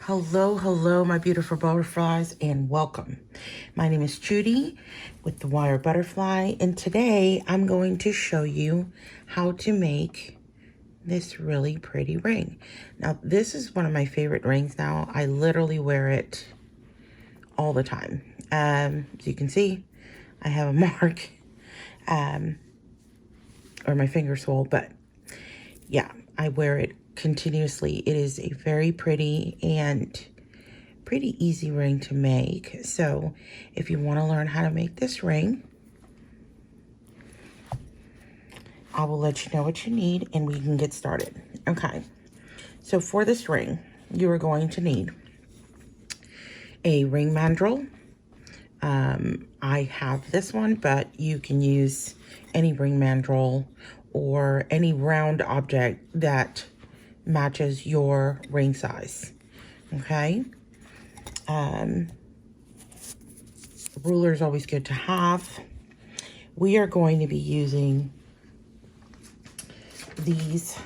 Hello, hello, my beautiful butterflies, and welcome. My name is Judy with the Wire Butterfly, and today I'm going to show you how to make this really pretty ring. Now, this is one of my favorite rings now. I literally wear it all the time. As you can see, I have a mark or my finger swole, but yeah, I wear it continuously. It is a very pretty and pretty easy ring to make. So if you want to learn how to make this ring, I will let you know what you need and we can get started. Okay, so for this ring, you are going to need a ring mandrel. I have this one, but you can use any ring mandrel or any round object that matches your ring size. Okay. Ruler is always good to have. We are going to be using these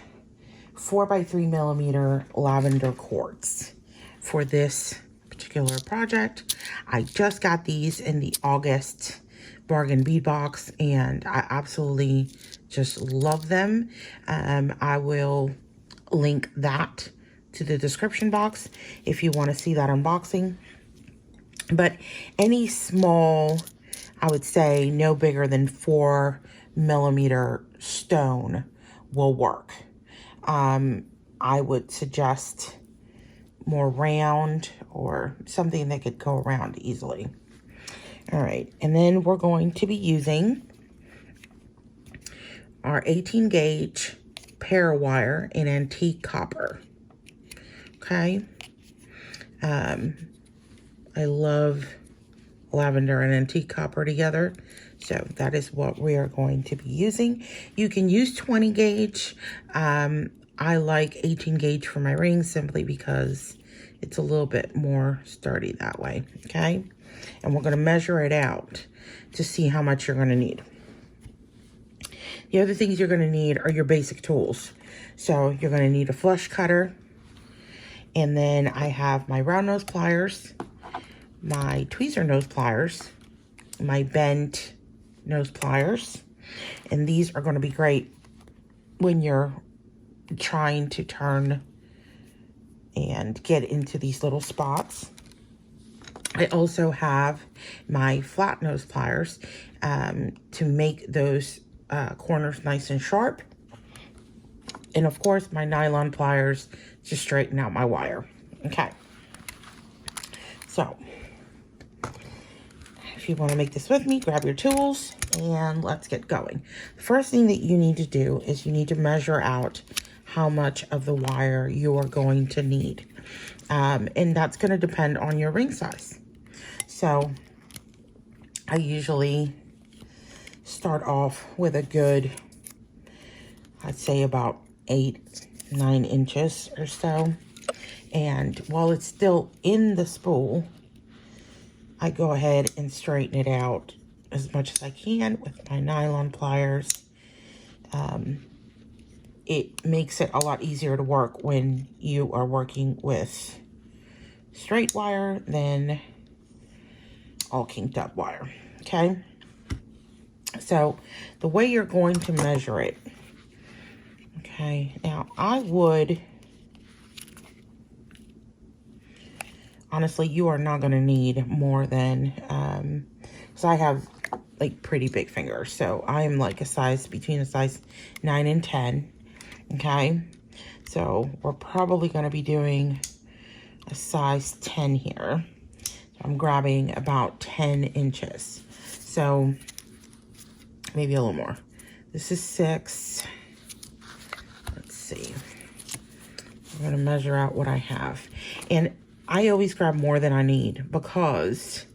4x3mm lavender quartz for this particular project. I just got these in the August Bargain Bead Box and I absolutely just love them. I will link that to the description box if you want to see that unboxing. But any small, I would say no bigger than 4mm stone will work. I would suggest more round or something that could go around easily. All right, and then we're going to be using our 18 gauge pair wire in antique copper. Okay. I love lavender and antique copper together. So that is what we are going to be using. You can use 20 gauge. I like 18 gauge for my rings simply because it's a little bit more sturdy that way. Okay. And we're going to measure it out to see how much you're going to need. The other things you're going to need are your basic tools. So you're going to need a flush cutter. And then I have my round nose pliers, my tweezer nose pliers, my bent nose pliers. And these are going to be great when you're trying to turn and get into these little spots. I also have my flat nose pliers to make those corners nice and sharp. And of course, my nylon pliers to straighten out my wire. Okay. So, if you want to make this with me, grab your tools and let's get going. The first thing that you need to do is you need to measure out how much of the wire you are going to need. And that's going to depend on your ring size. So, I usually start off with a good, I'd say about 8-9 inches or so. And while it's still in the spool, I go ahead and straighten it out as much as I can with my nylon pliers. It makes it a lot easier to work when you are working with straight wire than all kinked up wire. Okay. So the way you're going to measure it. Okay. Now I would, honestly, you are not going to need more than, because I have like pretty big fingers. So I'm like a size, between a size 9 and 10. Okay. So we're probably going to be doing a size 10 here. So I'm grabbing about 10 inches. So maybe a little more. This is 6. Let's see. I'm going to measure out what I have. And I always grab more than I need because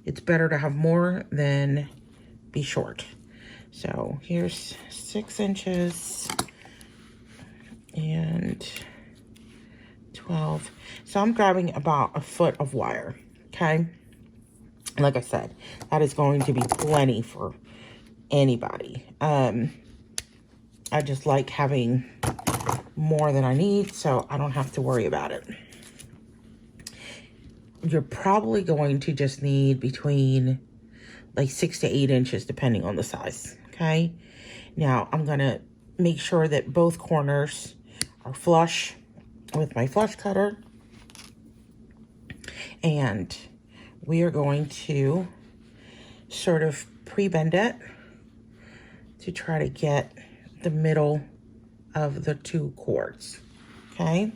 it's better to have more than be short. So here's 6 inches and 12. So I'm grabbing about a foot of wire. Okay. Like I said, that is going to be plenty for anybody. I just like having more than I need, so I don't have to worry about it. you're probably going to just need between like 6 to 8 inches, depending on the size, okay? Now, I'm gonna make sure that both corners are flush with my flush cutter. And we are going to sort of pre-bend it to try to get the middle of the two cords, okay?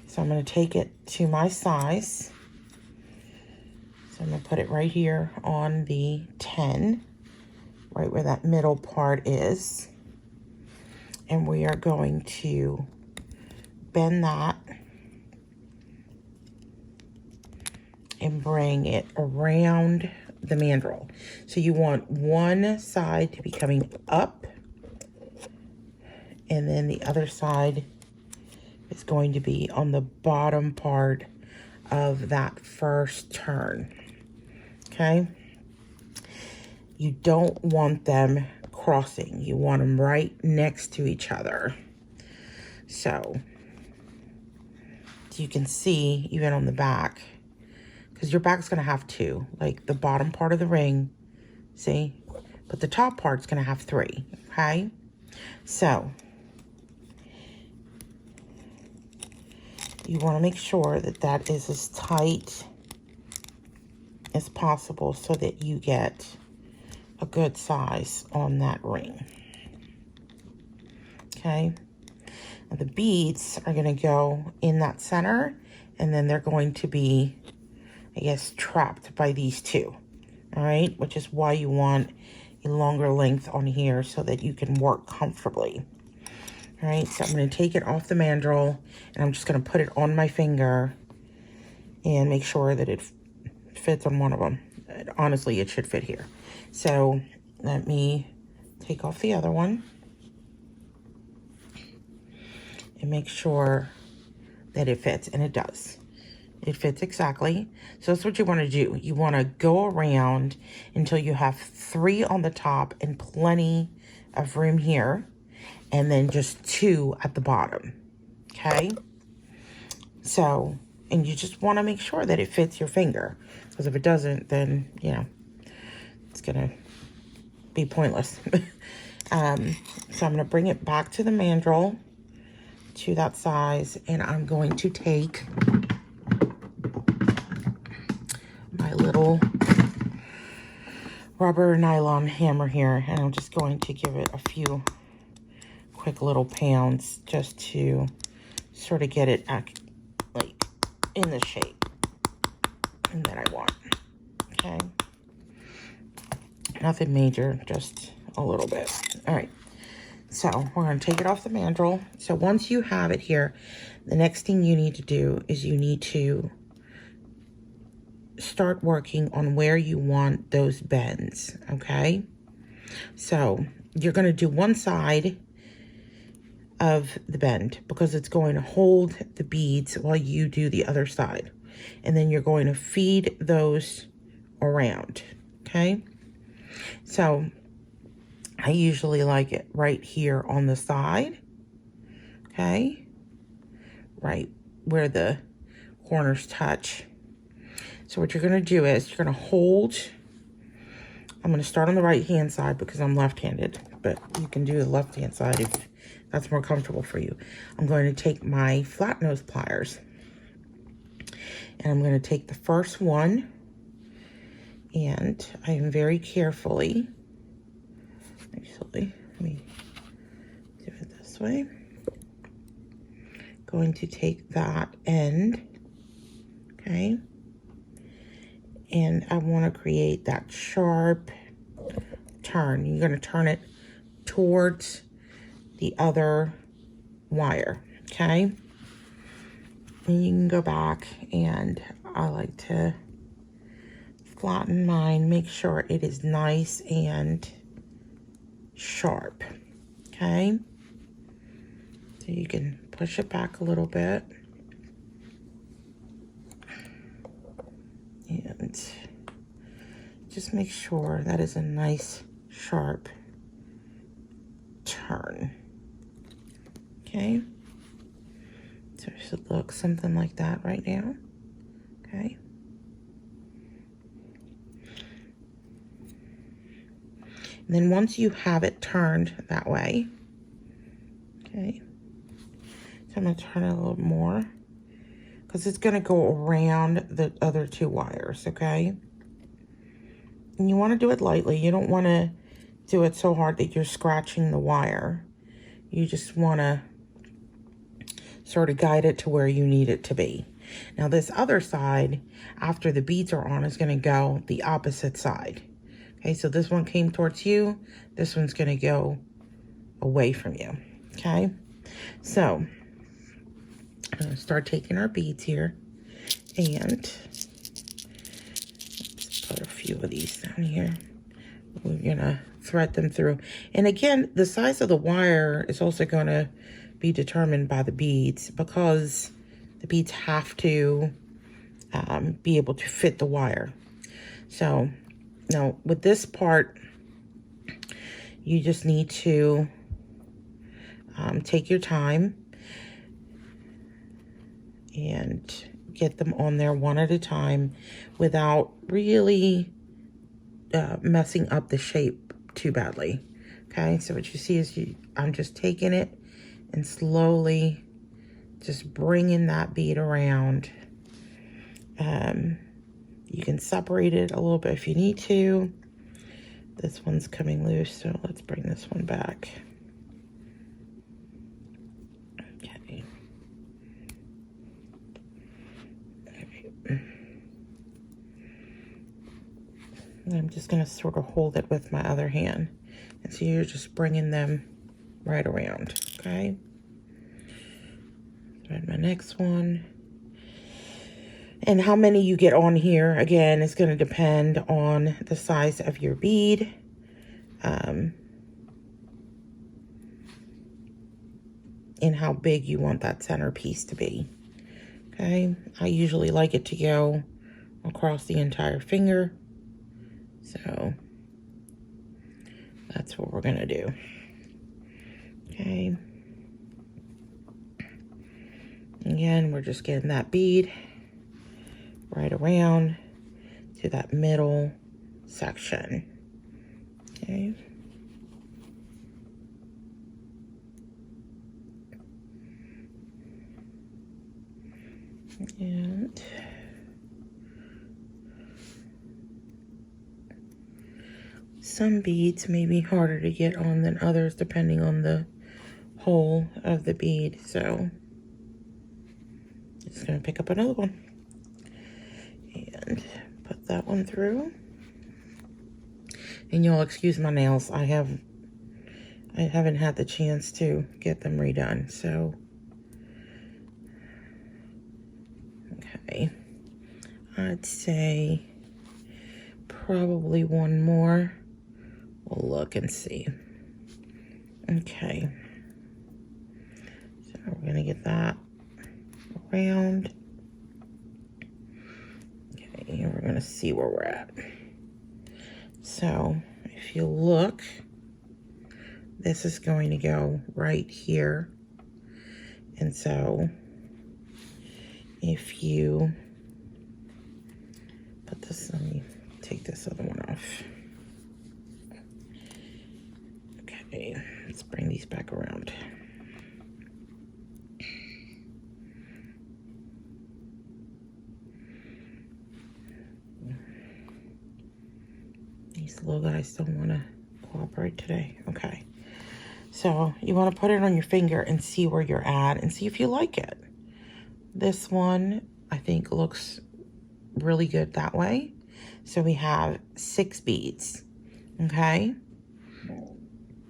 So I'm going to take it to my size. So I'm going to put it right here on the 10, right where that middle part is. And we are going to bend that and bring it around the mandrel. So you want one side to be coming up, and then the other side is going to be on the bottom part of that first turn, okay? You don't want them crossing. You want them right next to each other. So you can see even on the back, because your back's going to have two, like the bottom part of the ring, see? But the top part's going to have three, okay? So you want to make sure that that is as tight as possible so that you get a good size on that ring, okay? Now the beads are going to go in that center, and then they're going to be, I guess, trapped by these two, all right? Which is why you want a longer length on here so that you can work comfortably. All right, so I'm going to take it off the mandrel, and I'm just going to put it on my finger and make sure that it fits on one of them. Honestly, it should fit here. So let me take off the other one and make sure that it fits, and it does. It fits exactly. So that's what you want to do. You want to go around until you have 3 on the top and plenty of room here, and then just 2 at the bottom, okay? So, and you just want to make sure that it fits your finger, because if it doesn't, then, you know, it's gonna be pointless. So I'm gonna bring it back to the mandrel, to that size, and I'm going to take my little rubber nylon hammer here, and I'm just going to give it a few quick little pounds just to sort of get it like in the shape that I want, okay? Nothing major, just a little bit. All right, so we're going to take it off the mandrel. So once you have it here, the next thing you need to do is you need to start working on where you want those bends, okay? So you're going to do one side of the bend because it's going to hold the beads while you do the other side. And then you're going to feed those around, okay? So I usually like it right here on the side, okay? Right where the corners touch. So what you're going to do is you're going to hold. I'm going to start on the right hand side because I'm left-handed, but you can do the left hand side if that's more comfortable for you. I'm going to take my flat nose pliers, and I'm going to take the first one, and I am very carefully, actually, let me do it this way, going to take that end, okay, and I want to create that sharp turn. You're going to turn it towards the other wire, okay? And you can go back, and I like to flatten mine, make sure it is nice and sharp, okay? So you can push it back a little bit. And just make sure that is a nice, sharp turn, okay? So it should look something like that right now, Okay. And then once you have it turned that way, okay, so I'm going to turn it a little more because it's going to go around the other two wires, okay? And you want to do it lightly. You don't want to do it so hard that you're scratching the wire. You just want to sort of guide it to where you need it to be. Now this other side, after the beads are on, is going to go the opposite side. Okay, so this one came towards you. This one's going to go away from you. Okay, so I'm going to start taking our beads here. And let's put a few of these down here. We're going to thread them through. And again, the size of the wire is also going to be determined by the beads, because the beads have to be able to fit the wire. So now with this part, you just need to take your time and get them on there one at a time without really messing up the shape too badly. Okay, so what you see is I'm just taking it and slowly just bringing that bead around. You can separate it a little bit if you need to. This one's coming loose, so let's bring this one back. Okay. And I'm just going to sort of hold it with my other hand. And so you're just bringing them right around, okay? Thread my next one. And how many you get on here, again, is going to depend on the size of your bead. And how big you want that centerpiece to be. Okay, I usually like it to go across the entire finger. So that's what we're going to do. Okay. Again, we're just getting that bead right around to that middle section. Okay. And some beads may be harder to get on than others depending on the hole of the bead. So just going to pick up another one and put that one through. And you'll excuse my nails. I haven't had the chance to get them redone. So okay, I'd say probably one more. We'll look and see. Okay, so we're gonna get that around. Okay, and we're gonna see where we're at. So if you look, this is going to go right here. And so if you put this, let me take this other one off. Okay, let's bring these back around. These little guys don't want to cooperate today. Okay, so you want to put it on your finger and see where you're at and see if you like it. This one I think looks really good that way. So we have 6 beads. Okay,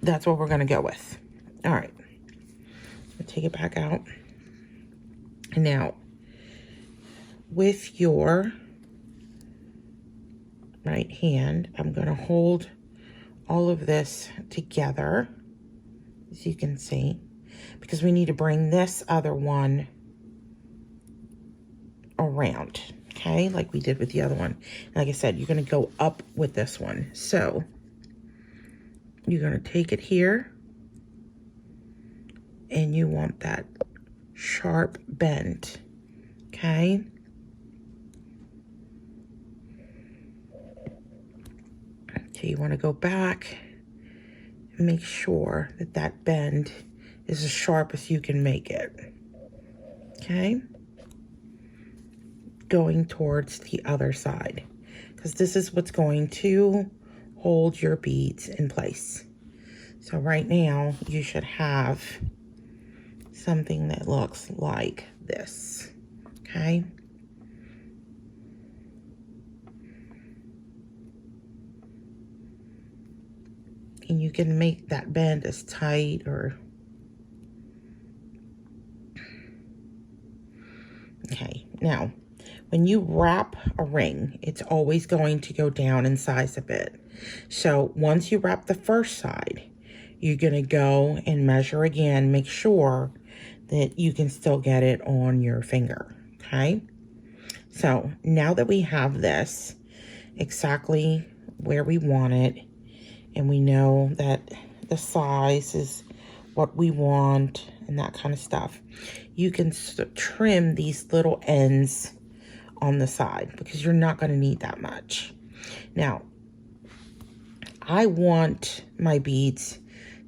that's what we're going to go with. All right, I'll take it back out. And now with your right hand, I'm going to hold all of this together, as you can see, because we need to bring this other one around, okay, like we did with the other one. Like I said, you're going to go up with this one. So you're going to take it here, and you want that sharp bend, okay? So you want to go back and make sure that that bend is as sharp as you can make it. Okay? Going towards the other side, because this is what's going to hold your beads in place. So right now you should have something that looks like this. Okay? And you can make that bend as tight or... Okay, now, when you wrap a ring, it's always going to go down in size a bit. So once you wrap the first side, you're going to go and measure again, make sure that you can still get it on your finger, okay? So now that we have this exactly where we want it, and we know that the size is what we want and that kind of stuff, you can trim these little ends on the side because you're not going to need that much. Now, I want my beads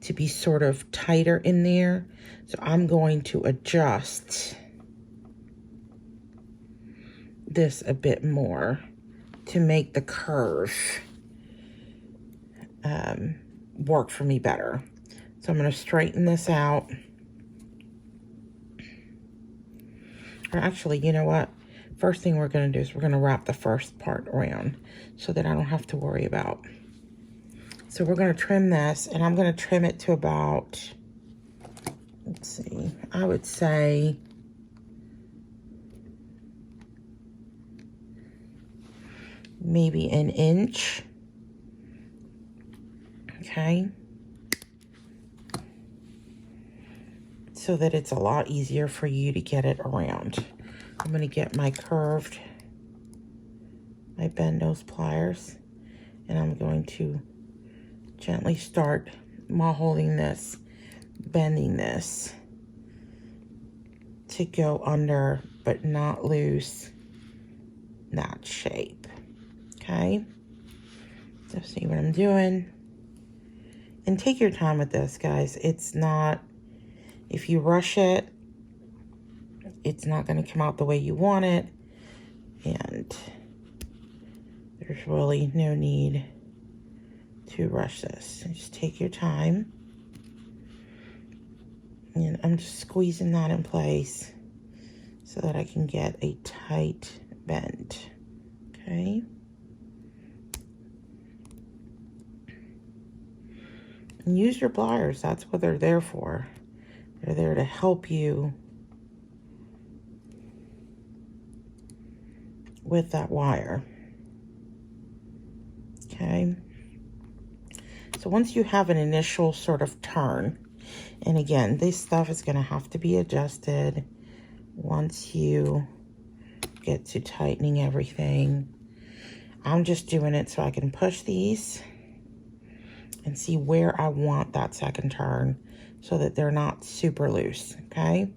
to be sort of tighter in there, so I'm going to adjust this a bit more to make the curve work for me better. So I'm going to straighten this out. Or actually, you know what? First thing we're going to do is we're going to wrap the first part around so that I don't have to worry about. So we're going to trim this, and I'm going to trim it to about, let's see, I would say maybe an inch. Okay. So that it's a lot easier for you to get it around. I'm going to get my bend nose pliers, and I'm going to gently start, while holding this, bending this to go under but not lose that shape. Okay, so see what I'm doing, and take your time with this, guys. It's not, if you rush it, it's not going to come out the way you want it, and there's really no need to rush this. Just take your time. And I'm just squeezing that in place so that I can get a tight bend. Okay. And use your pliers. That's what they're there for. They're there to help you with that wire. Okay. So once you have an initial sort of turn, and again, this stuff is going to have to be adjusted once you get to tightening everything. I'm just doing it so I can push these and see where I want that second turn so that they're not super loose, okay?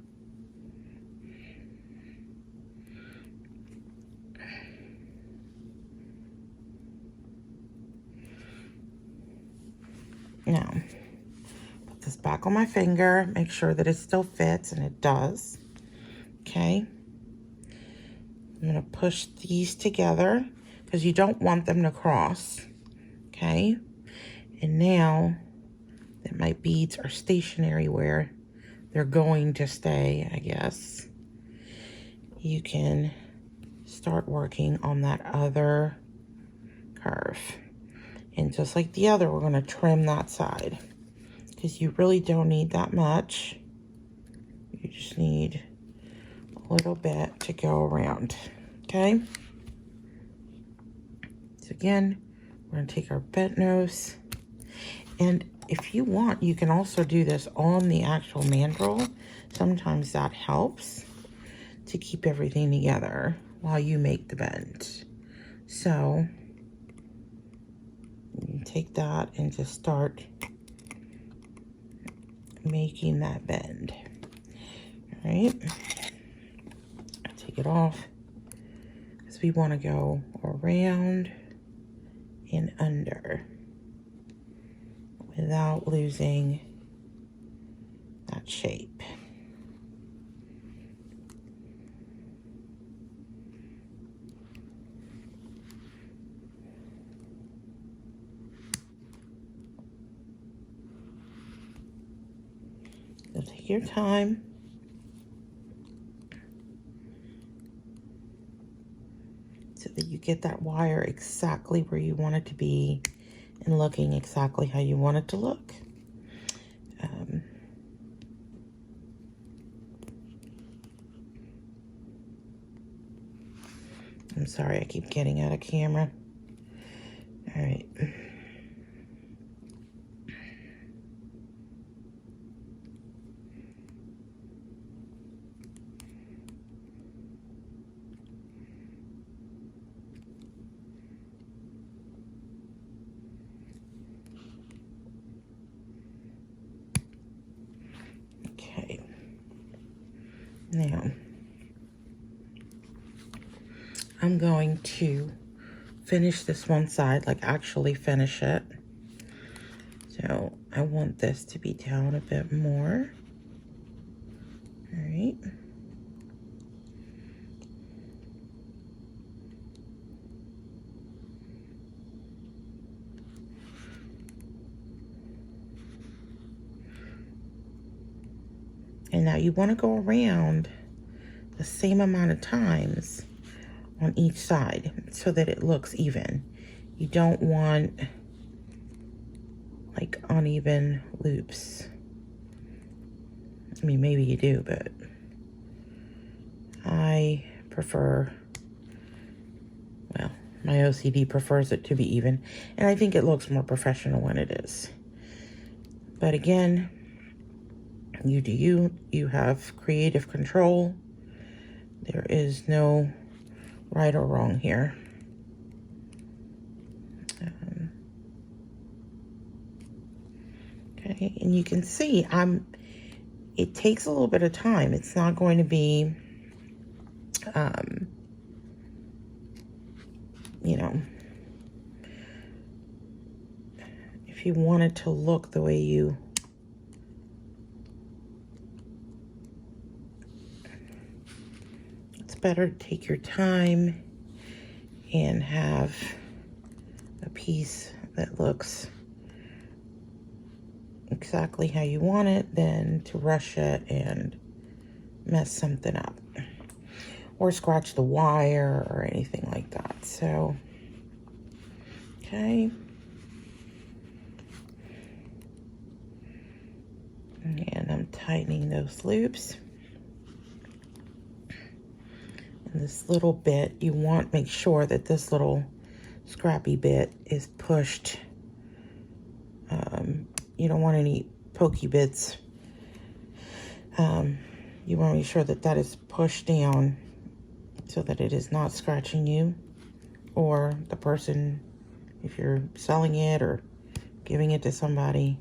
Now, put this back on my finger, make sure that it still fits, and it does. Okay. I'm going to push these together because you don't want them to cross. Okay. And now that my beads are stationary where they're going to stay, I guess, you can start working on that other curve. And just like the other, we're going to trim that side because you really don't need that much. You just need a little bit to go around, okay? So again, we're going to take our bent nose, and if you want, you can also do this on the actual mandrel. Sometimes that helps to keep everything together while you make the bend. So you can take that and just start making that bend. All right, take it off because we want to go around and under. without losing that shape. So take your time. So that you get that wire exactly where you want it to be and looking exactly how you want it to look. I'm sorry, I keep getting out of camera. All right. Okay. Now, I'm going to finish this one side, like actually finish it. So I want this to be down a bit more. All right. And now you want to go around the same amount of times on each side so that it looks even. You don't want like uneven loops. I mean, maybe you do, but I prefer, well, my OCD prefers it to be even, and I think it looks more professional when it is. But again, you do you. You have creative control. There is no right or wrong here. Okay, and you can see it takes a little bit of time. It's not going to be, you know, if you want it to look the way you, it's better to take your time and have a piece that looks exactly how you want it than to rush it and mess something up or scratch the wire or anything like that. So, okay. And I'm tightening those loops. And this little bit, you want to make sure that this little scrappy bit is pushed. You don't want any pokey bits. You want to make sure that that is pushed down so that it is not scratching you or the person, if you're selling it or giving it to somebody.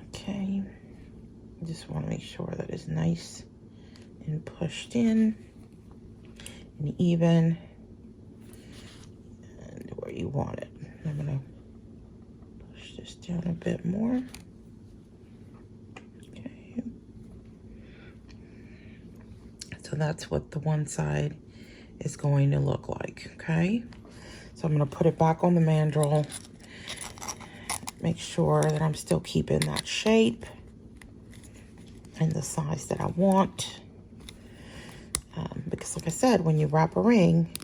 Okay, just want to make sure that it's nice and pushed in and even and where you want it. I'm going to push this down a bit more. Okay, so that's what the one side is going to look like. Okay, so I'm going to put it back on the mandrel. Make sure that I'm still keeping that shape and the size that I want. Because like I said, when you wrap a ring,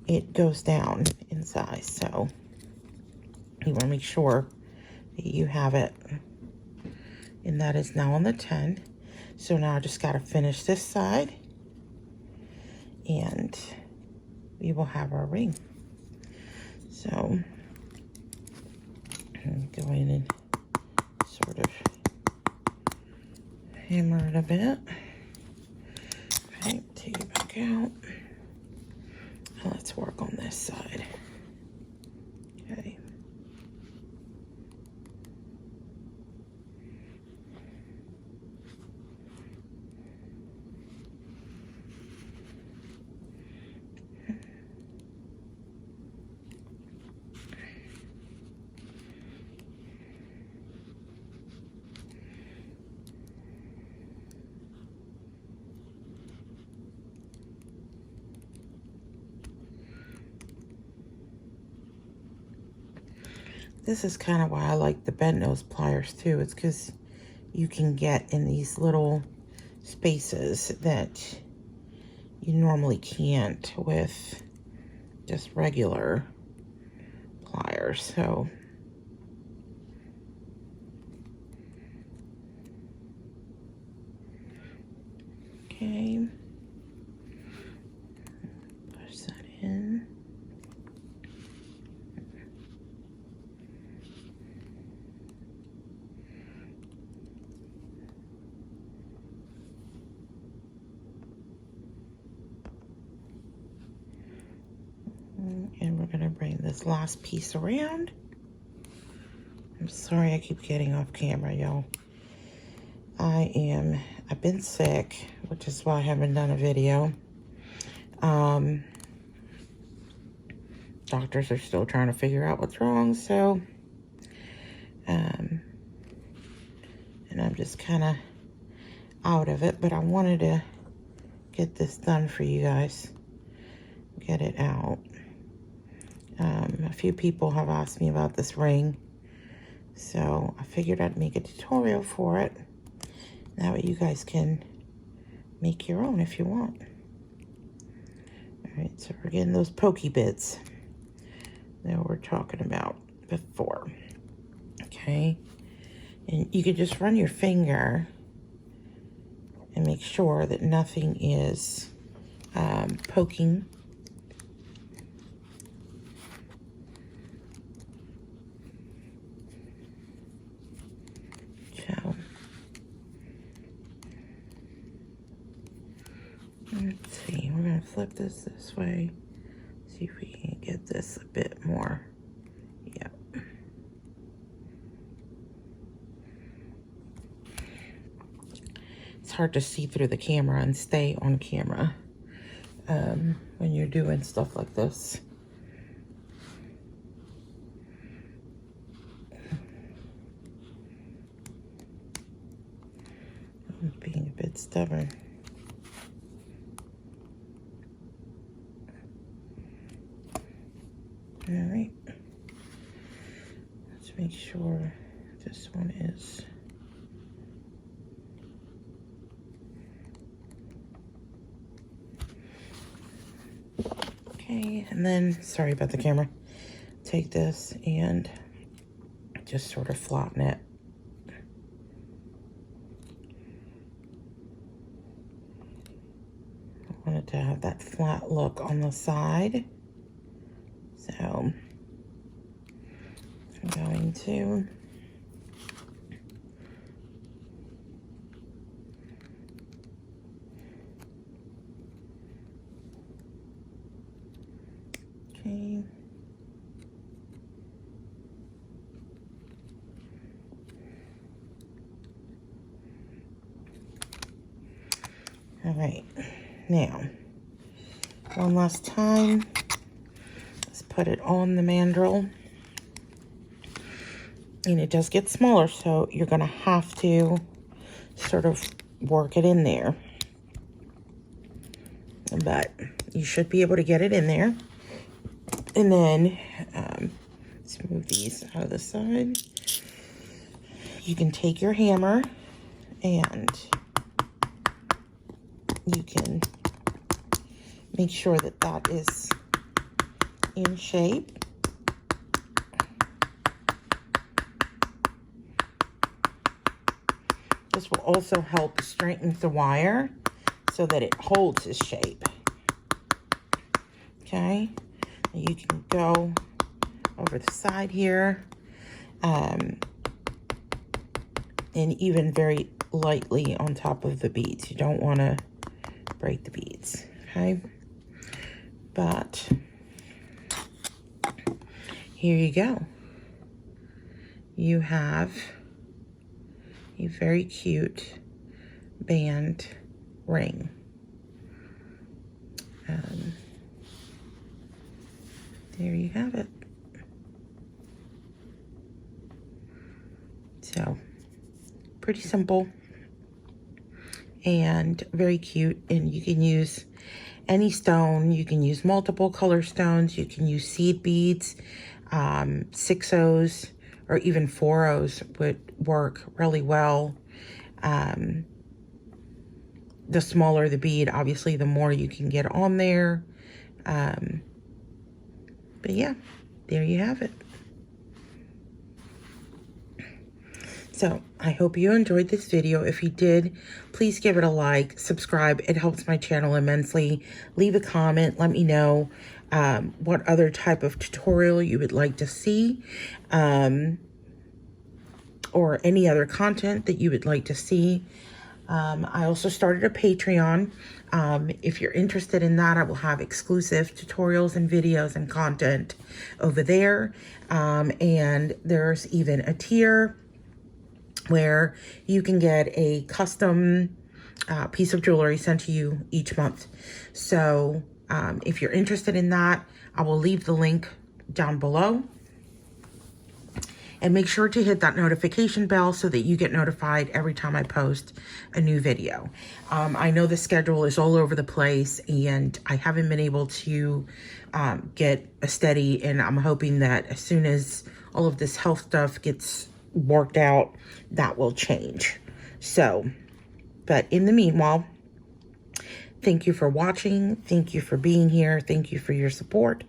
it goes down in size. So you want to make sure that you have it. And that is now on the 10. So now I just got to finish this side. And we will have our ring. So I'm going and sort of hammer it a bit. Okay, take it back out. Now let's work on this side. Okay. This is kind of why I like the bent nose pliers too. It's because you can get in these little spaces that you normally can't with just regular pliers. So okay, push that in. And we're gonna bring this last piece around. I'm sorry I keep getting off camera, y'all. I've been sick, which is why I haven't done a video. Doctors are still trying to figure out what's wrong, so, and I'm just kind of out of it, but I wanted to get this done for you guys, get it out. A few people have asked me about this ring, so I figured I'd make a tutorial for it. That way you guys can make your own if you want. All right, so we're getting those pokey bits that we're talking about before. Okay, and you could just run your finger and make sure that nothing is poking. So let's see, we're gonna flip this way, see if we can get this a bit more. Yep. It's hard to see through the camera and stay on camera when you're doing stuff like this. I'm being a bit stubborn. All right, let's make sure this one is. Okay, and then, sorry about the camera, take this and just sort of flatten it. I want it to have that flat look on the side. So I'm going to okay. All right, now one last time. Put it on the mandrel, and it does get smaller, so you're gonna have to sort of work it in there, but you should be able to get it in there. And then let's move these out of the side. You can take your hammer and you can make sure that that is in shape. This will also help straighten the wire so that it holds its shape. Okay, you can go over the side here and even very lightly on top of the beads. You don't want to break the beads, okay? But here you go. You have a very cute band ring. There you have it. So, pretty simple and very cute, and you can use any stone. You can use multiple color stones. You can use seed beads, 6/0s, or even 4/0s would work really well. The smaller the bead, obviously, the more you can get on there. But yeah, there you have it. So I hope you enjoyed this video. If you did, please give it a like, subscribe. It helps my channel immensely. Leave a comment. Let me know what other type of tutorial you would like to see, or any other content that you would like to see. I also started a Patreon. If you're interested in that, I will have exclusive tutorials and videos and content over there. And there's even a tier where you can get a custom piece of jewelry sent to you each month. So if you're interested in that, I will leave the link down below. And make sure to hit that notification bell so that you get notified every time I post a new video. I know the schedule is all over the place and I haven't been able to get a steady, and I'm hoping that as soon as all of this health stuff gets worked out, that will change. So, but in the meanwhile, thank you for watching. Thank you for being here. Thank you for your support.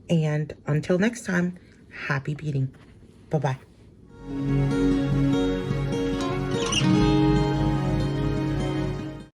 And until next time, happy beading. Bye-bye.